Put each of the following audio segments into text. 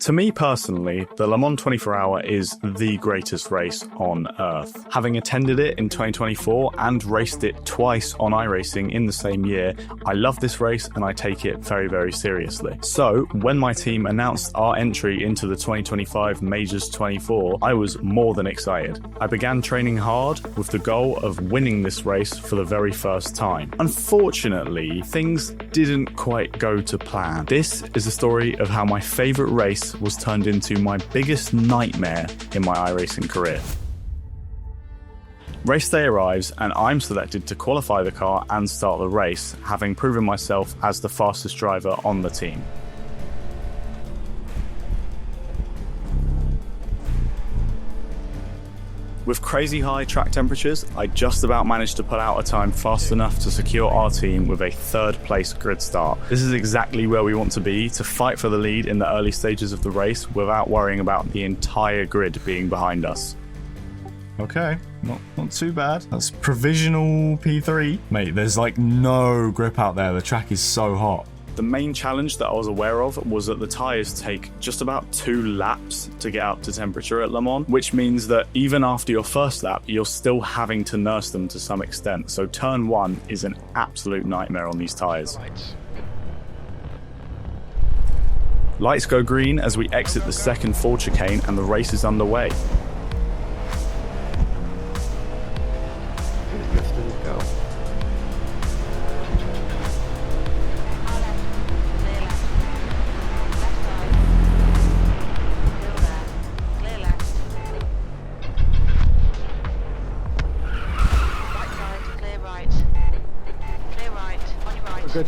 To me personally, the Le Mans 24 Hour is the greatest race on earth. Having attended it in 2024 and raced it twice on iRacing in the same year, I love this race and I take it very, very seriously. So, when my team announced our entry into the 2025 Majors 24, I was more than excited. I began training hard with the goal of winning this race for the very first time. Unfortunately, things didn't quite go to plan. This is the story of how my favourite race was turned into my biggest nightmare in my iRacing career. Race day arrives and I'm selected to qualify the car and start the race, having proven myself as the fastest driver on the team. With crazy high track temperatures, I just about managed to put out a time fast enough to secure our team with a third place grid start. This is exactly where we want to be, to fight for the lead in the early stages of the race without worrying about the entire grid being behind us. Okay, not too bad. That's provisional P3. Mate, there's like no grip out there. The track is so hot. The main challenge that I was aware of was that the tyres take just about 2 laps to get up to temperature at Le Mans, which means that even after your first lap, you're still having to nurse them to some extent. So turn 1 is an absolute nightmare on these tyres. Lights go green as we exit the second full chicane and the race is underway.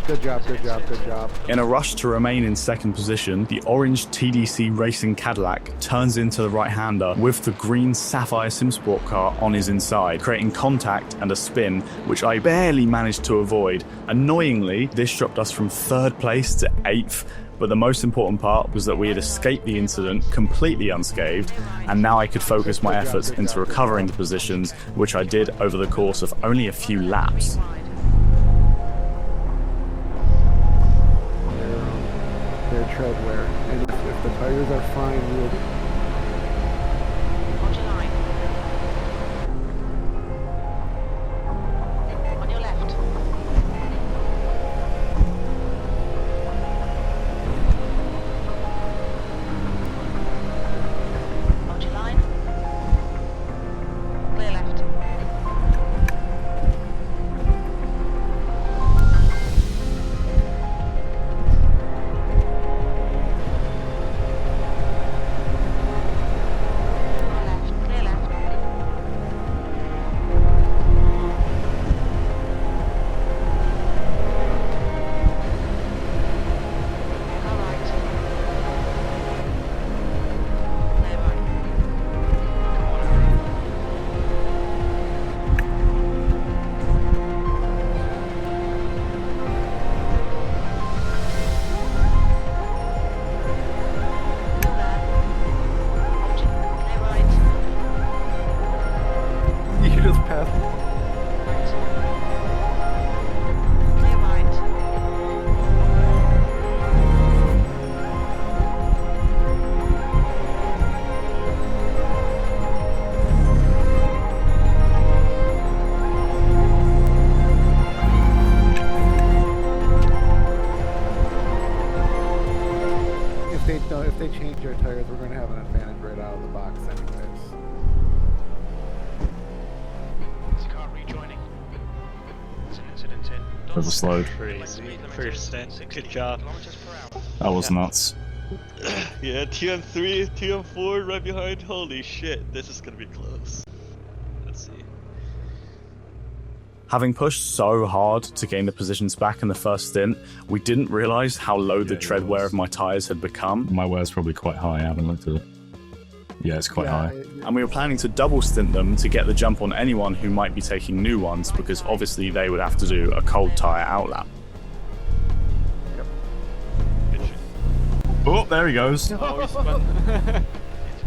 Good job. In a rush to remain in second position, the orange TDC Racing Cadillac turns into the right-hander with the green Sapphire Simsport car on his inside, creating contact and a spin, which I barely managed to avoid. Annoyingly, this dropped us from 3rd place to 8th, but the most important part was that we had escaped the incident completely unscathed, and now I could focus my efforts into recovering the positions, which I did over the course of only a few laps. Their tread wear, and if the tires are fine, we'll Hold your line. On your left. Hold your line. Clear left. If they change their tires, we're going to have an advantage right out of the box anyways. Is the car rejoining? It's an incident in. Overslowed. Crazy. First stint. Good job. That was nuts. Yeah, TM3, TM4 right behind. Holy shit, this is gonna be close. Let's see. Having pushed so hard to gain the positions back in the first stint, we didn't realise how low the tread wear of my tyres had become. My wear's probably quite high. I haven't looked at it. Yeah, it's quite high. And we were planning to double stint them to get the jump on anyone who might be taking new ones, because obviously they would have to do a cold tyre outlap. Oh, there he goes.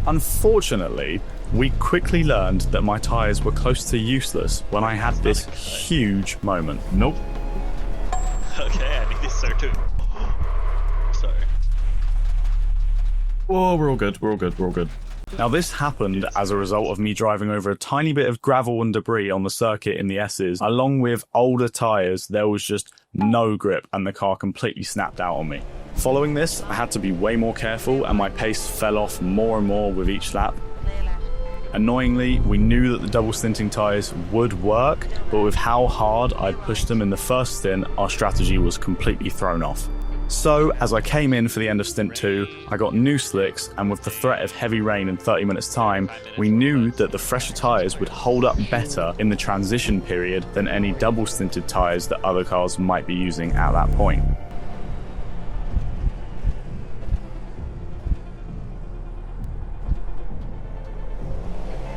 Unfortunately, we quickly learned that my tyres were close to useless when I had this huge moment. Nope. Okay, I need to start to... Sorry. Oh, we're all good. We're all good. We're all good. Now, this happened as a result of me driving over a tiny bit of gravel and debris on the circuit in the S's. Along with older tyres, there was just no grip and the car completely snapped out on me. Following this, I had to be way more careful and my pace fell off more and more with each lap. Annoyingly, we knew that the double stinting tyres would work, but with how hard I'd pushed them in the first stint, our strategy was completely thrown off. So, as I came in for the end of stint 2, I got new slicks, and with the threat of heavy rain in 30 minutes time, we knew that the fresher tyres would hold up better in the transition period than any double stinted tyres that other cars might be using at that point.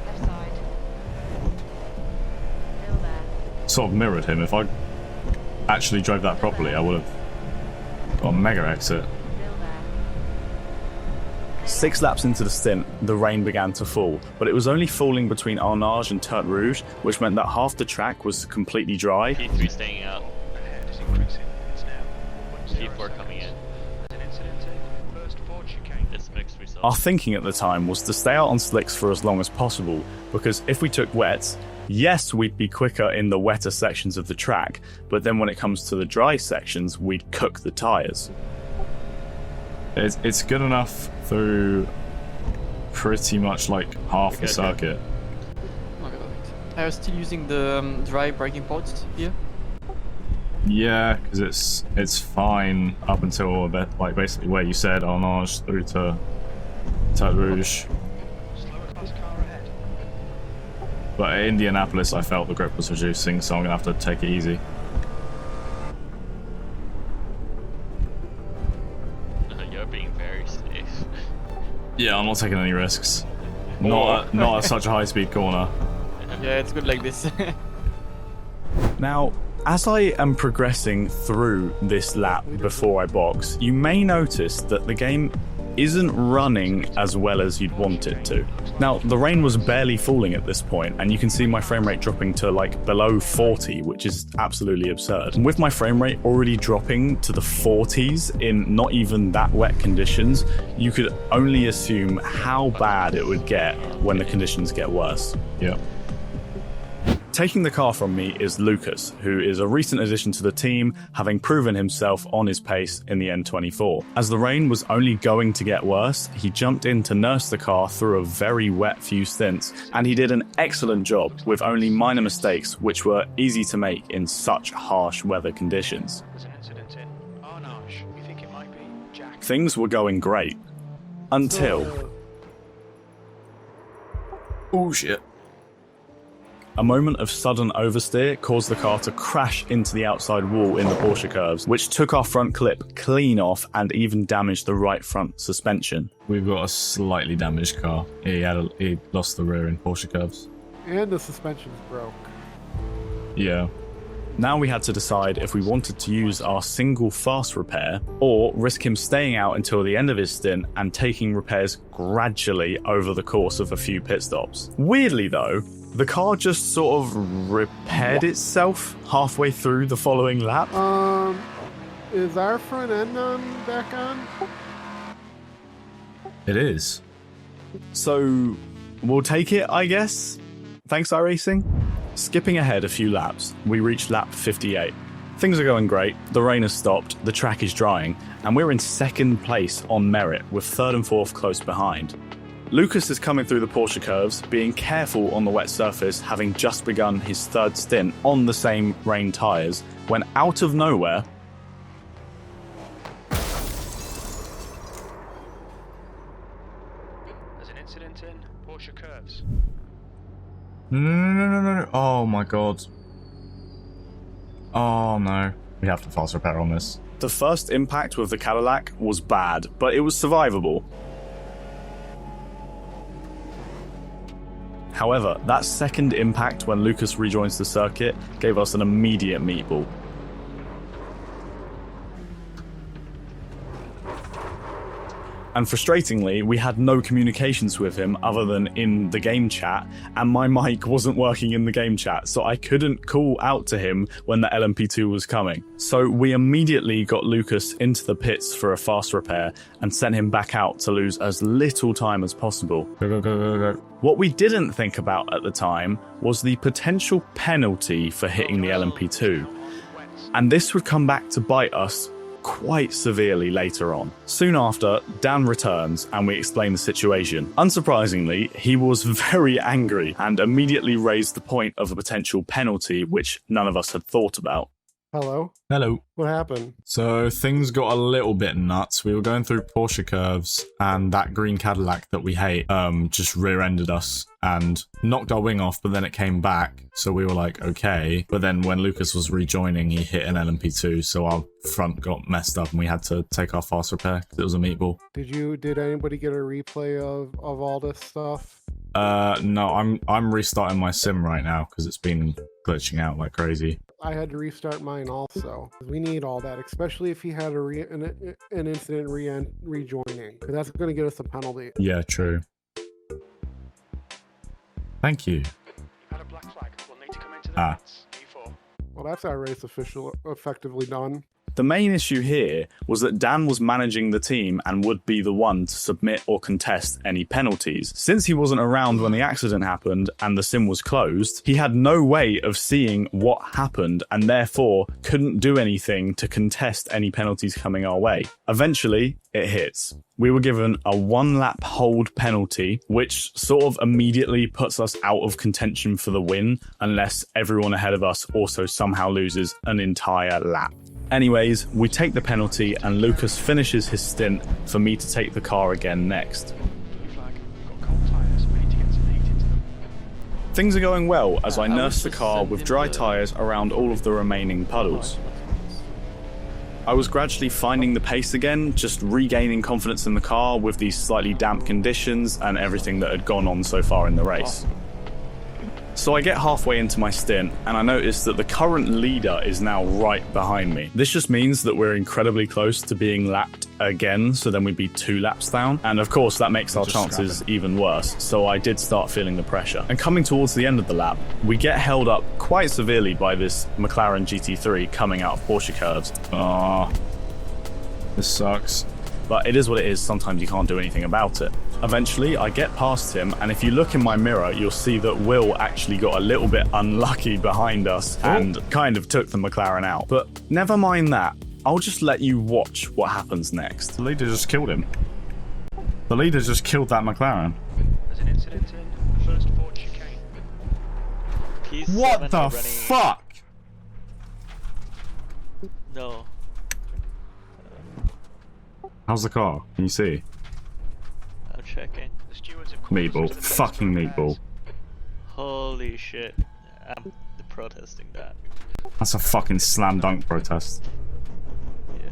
Left side. Still there. Sort of mirrored him. If I actually drove that properly, I would have got a mega exit. Still there. 6 laps into the stint, the rain began to fall, but it was only falling between Arnage and Tertre Rouge, which meant that half the track was completely dry. P3 staying out. Ahead is increasing. It's now 1-0 P4 coming in. There's an incident in first Ford chicane. It's mixed results. Our thinking at the time was to stay out on slicks for as long as possible, because if we took wets, yes, we'd be quicker in the wetter sections of the track, but then when it comes to the dry sections, we'd cook the tyres. It's good enough through pretty much like half the circuit. Okay. Are you still using the dry braking pods here? Yeah, because it's fine up until a bit, like basically where you said Arnage through to Tertre Rouge. Slower class car ahead. But at Indianapolis, I felt the grip was reducing, so I'm gonna have to take it easy. You're being very safe. Yeah, I'm not taking any risks. Not at such a high-speed corner. Yeah, it's good like this. Now, as I am progressing through this lap before I box, you may notice that the game isn't running as well as you'd want it to. Now, the rain was barely falling at this point, and you can see my frame rate dropping to like below 40, which is absolutely absurd. And with my frame rate already dropping to the 40s in not even that wet conditions, you could only assume how bad it would get when the conditions get worse. Yeah. Taking the car from me is Lucas, who is a recent addition to the team, having proven himself on his pace in the N24. As the rain was only going to get worse, he jumped in to nurse the car through a very wet few stints, and he did an excellent job with only minor mistakes which were easy to make in such harsh weather conditions. There's an incident in Arnage. You think it might be Jack? Things were going great. Until Oh shit. a moment of sudden oversteer caused the car to crash into the outside wall in the Porsche curves, which took our front clip clean off and even damaged the right front suspension. We've got a slightly damaged car. He lost the rear in Porsche curves. And the suspension's broke. Yeah. Now we had to decide if we wanted to use our single fast repair or risk him staying out until the end of his stint and taking repairs gradually over the course of a few pit stops. Weirdly though, the car just sort of repaired itself halfway through the following lap. Is our front end back on? It is. So we'll take it, I guess. Thanks, iRacing. Skipping ahead a few laps, we reached lap 58. Things are going great, the rain has stopped, the track is drying, and we're in second place on merit with third and fourth close behind. Lucas is coming through the Porsche curves, being careful on the wet surface, having just begun his third stint on the same rain tyres, when out of nowhere, There's an incident in Porsche curves. No. Oh my god. Oh no. We have to fast repair on this. the first impact with the Cadillac was bad, but it was survivable. However, that second impact when Lucas rejoins the circuit gave us an immediate meatball. And frustratingly, we had no communications with him other than in the game chat, and my mic wasn't working in the game chat, so I couldn't call out to him when the LMP2 was coming. So we immediately got Lucas into the pits for a fast repair and sent him back out to lose as little time as possible. Go. What we didn't think about at the time was the potential penalty for hitting the LMP2, and this would come back to bite us quite severely later on. Soon after, Dan returns and we explain the situation. Unsurprisingly, he was very angry and immediately raised the point of a potential penalty, which none of us had thought about. Hello? Hello. What happened? So things got a little bit nuts. We were going through Porsche curves and that green Cadillac that we hate just rear-ended us and knocked our wing off, but then it came back. So we were like, okay. But then when Lucas was rejoining, he hit an LMP2, so our front got messed up and we had to take our fast repair because it was a meatball. Did anybody get a replay of all this stuff? No, I'm restarting my sim right now because it's been glitching out like crazy. I had to restart mine also. We need all that, especially if he had an incident rejoining, because that's going to get us a penalty. Yeah, true. Thank you. You had a black flag. We'll need to come into the pits. E4. Well, that's our race effectively done. The main issue here was that Dan was managing the team and would be the one to submit or contest any penalties. Since he wasn't around when the accident happened and the sim was closed, he had no way of seeing what happened and therefore couldn't do anything to contest any penalties coming our way. Eventually, it hits. We were given a 1-lap hold penalty, which sort of immediately puts us out of contention for the win, unless everyone ahead of us also somehow loses an entire lap. Anyways, we take the penalty and Lucas finishes his stint for me to take the car again next. Blue flag. Got cold tyres. We need to get some heat into them. Things are going well as I I nurse was the just car with sending dry the- tyres around all of the remaining puddles. I was gradually finding the pace again, just regaining confidence in the car with these slightly damp conditions and everything that had gone on so far in the race. So I get halfway into my stint and I notice that the current leader is now right behind me. This just means that we're incredibly close to being lapped again, so then we'd be 2 laps down. And of course that makes our chances even worse, so I did start feeling the pressure. And coming towards the end of the lap, we get held up quite severely by this McLaren GT3 coming out of Porsche curves. This sucks. But it is what it is, sometimes you can't do anything about it. Eventually, I get past him, and if you look in my mirror, you'll see that Will actually got a little bit unlucky behind us and kind of took the McLaren out. But never mind that, I'll just let you watch what happens next. The leader just killed him. The leader just killed that McLaren. There's an incident in the first Ford chicane. P7 What the running... fuck? No. How's the car? Can you see? I'm checking. The stewards have called us Meatball. into the pits Fucking for meatball. repairs. Holy shit. I'm protesting that. That's a fucking slam dunk protest. Yeah.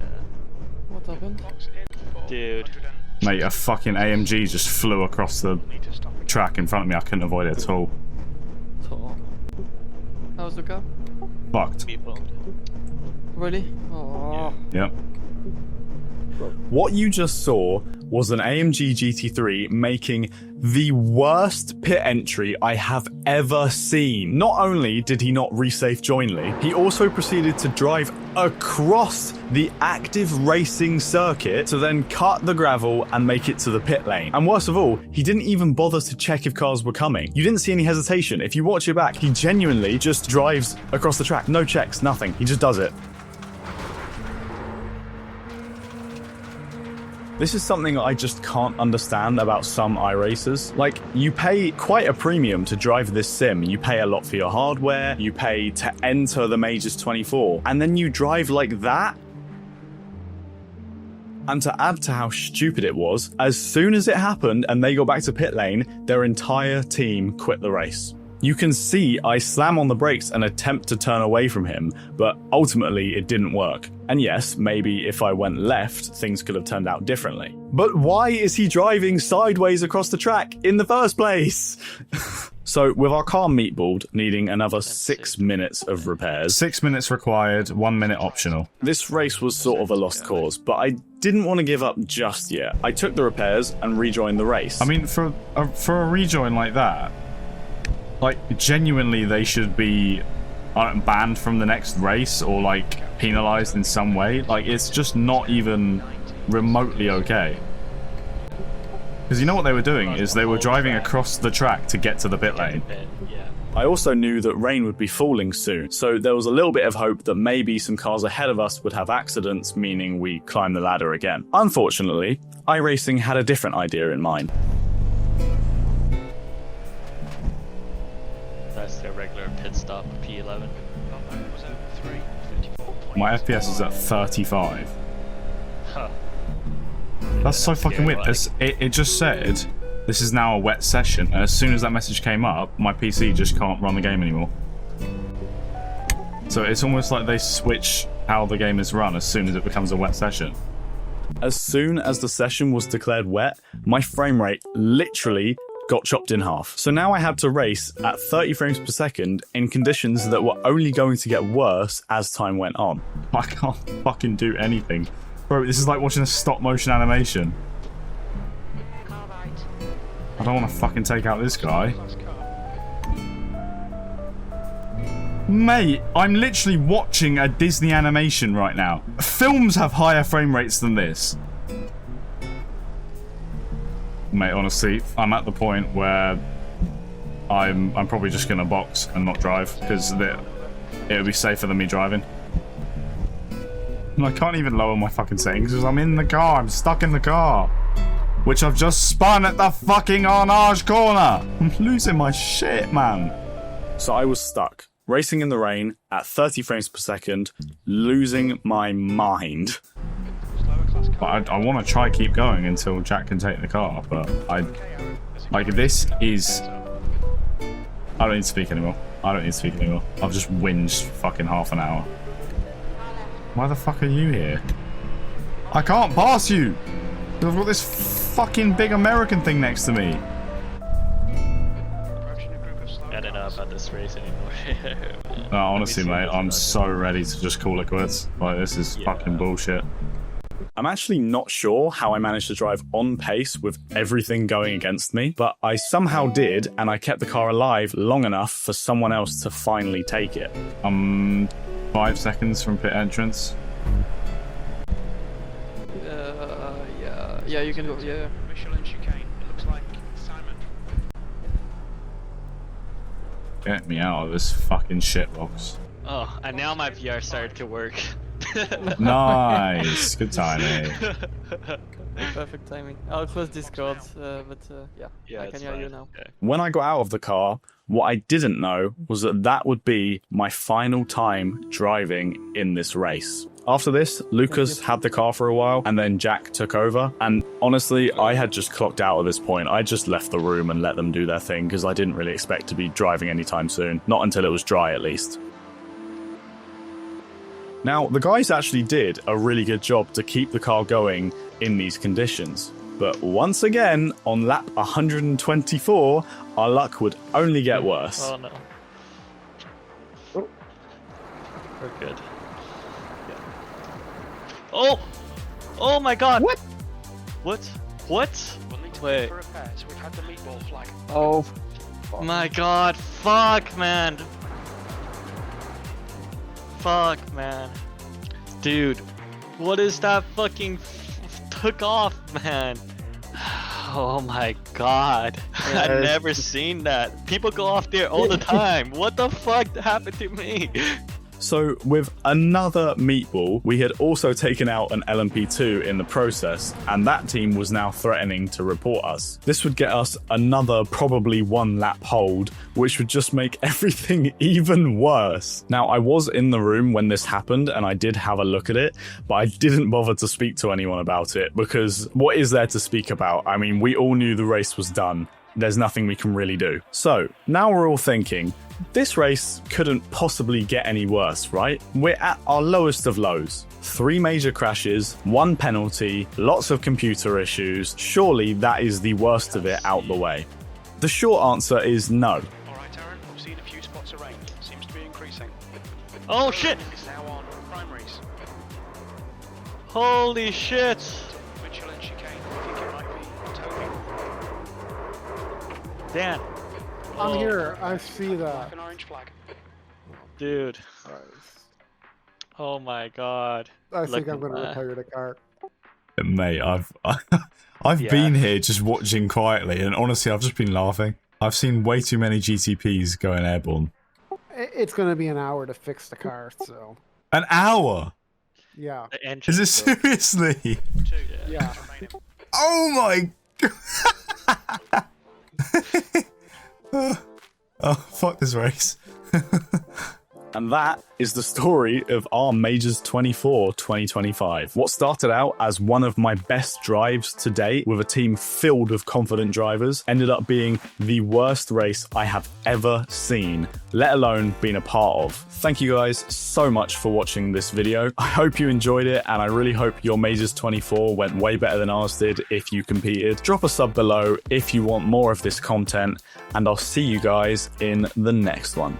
What happened? Clocks in for Dude. 100 and- Mate, a fucking AMG just flew across the Need to stop again. track in front of me. I couldn't avoid it at all. So, how's the car? Fucked. Meatball. Really? Oh. Yep. What you just saw was an AMG GT3 making the worst pit entry I have ever seen. Not only did he not resafe jointly, he also proceeded to drive across the active racing circuit to then cut the gravel and make it to the pit lane. And worst of all, he didn't even bother to check if cars were coming. You didn't see any hesitation. If you watch it back, he genuinely just drives across the track. No checks, nothing. He just does it. This is something I just can't understand about some iRacers. Like, you pay quite a premium to drive this sim. You pay a lot for your hardware, you pay to enter the Majors 24, and then you drive like that? And to add to how stupid it was, as soon as it happened and they got back to pit lane, their entire team quit the race. You can see I slam on the brakes and attempt to turn away from him, but ultimately it didn't work. And yes, maybe if I went left, things could have turned out differently. But why is he driving sideways across the track in the first place? So with our car meatballed, needing another 6 minutes of repairs, 6 minutes required, 1 minute optional. this race was sort of a lost cause, but I didn't want to give up just yet. I took the repairs and rejoined the race. I mean, for a rejoin like that, like, genuinely they should be banned from the next race or, like, penalized in some way. Like, it's just not even remotely okay. Because you know what they were doing is they were driving across the track to get to the pit lane. I also knew that rain would be falling soon, so there was a little bit of hope that maybe some cars ahead of us would have accidents, meaning we climb the ladder again. Unfortunately, iRacing had a different idea in mind. That's their regular pit stop, P11. Was that 3:54.8? My FPS is at 35. Huh. That's so fucking weird. It just said, this is now a wet session, and as soon as that message came up, my PC just can't run the game anymore. So it's almost like they switch how the game is run as soon as it becomes a wet session. As soon as the session was declared wet, my frame rate literally got chopped in half. So now I had to race at 30 frames per second in conditions that were only going to get worse as time went on. I can't fucking do anything. Bro, this is like watching a stop motion animation. Car right. I don't want to fucking take out this guy. Mate, I'm literally watching a Disney animation right now. Films have higher frame rates than this. Mate, honestly, I'm at the point where I'm probably just gonna box and not drive because it'll be safer than me driving. And I can't even lower my fucking settings because I'm in the car. I'm stuck in the car, which I've just spun at the fucking Arnage corner. I'm losing my shit, man. So I was stuck, racing in the rain at 30 frames per second, losing my mind. But I want to try keep going until Jack can take the car, but this is... I don't need to speak anymore. I've just whinged for fucking half an hour. Why the fuck are you here? I can't pass you! I've got this fucking big American thing next to me. I don't know about this race anymore. No, honestly, mate, I'm so ready to just call it quits. Like, this is fucking bullshit. I'm actually not sure how I managed to drive on pace with everything going against me, but I somehow did, and I kept the car alive long enough for someone else to finally take it. 5 seconds from pit entrance. Yeah, you can go. Yeah. Michelin chicane. It looks like Simon. Get me out of this fucking shitbox. Oh, and now my VR started to work. Nice, good timing. Perfect timing. I'll close Discord, but yeah, I can hear you now. Okay. When I got out of the car, what I didn't know was that that would be my final time driving in this race. After this, Lucas had the car for a while, and then Jack took over. And honestly, I had just clocked out at this point. I just left the room and let them do their thing because I didn't really expect to be driving anytime soon. Not until it was dry, at least. Now, the guys actually did a really good job to keep the car going in these conditions. But once again, on lap 124, our luck would only get worse. Oh no. We're good. Oh! Oh my god! What? What? We'll need to Wait. wait for repairs. We've had the meatball flag. Oh. My god, fuck, man. Fuck, man. Dude, what is that fucking took off, man? Oh my god. I've never seen that. People go off there all the time. What the fuck happened to me? So with another meatball, we had also taken out an LMP2 in the process, and that team was now threatening to report us. This would get us another probably 1 lap hold, which would just make everything even worse. Now, I was in the room when this happened, and I did have a look at it, but I didn't bother to speak to anyone about it, because what is there to speak about? I mean, we all knew the race was done. There's nothing we can really do. So, now we're all thinking, this race couldn't possibly get any worse, right? We're at our lowest of lows. 3 major crashes, 1 penalty, lots of computer issues. Surely that is the worst of it out the way. The short answer is no. Oh shit! Is now on primaries. Holy shit! Michelin chicane. I think it might be Toby. Dan. I'm Oh, here. I see Like that. an orange flag. Dude. Nice. Oh my god. I Look think I'm at going to that. retire the car. Mate, I've Yeah. been here just watching quietly, and honestly, I've just been laughing. I've seen way too many GTPs going airborne. It's going to be an hour to fix the car, so An hour? yeah. The engine Is it broke. seriously? 2 Yeah. remaining. Oh my god. Oh, fuck this race. And that is the story of our Majors 24 2025. What started out as one of my best drives to date with a team filled with confident drivers ended up being the worst race I have ever seen, let alone been a part of. Thank you guys so much for watching this video. I hope you enjoyed it, and I really hope your Majors 24 went way better than ours did if you competed. Drop a sub below if you want more of this content, and I'll see you guys in the next one.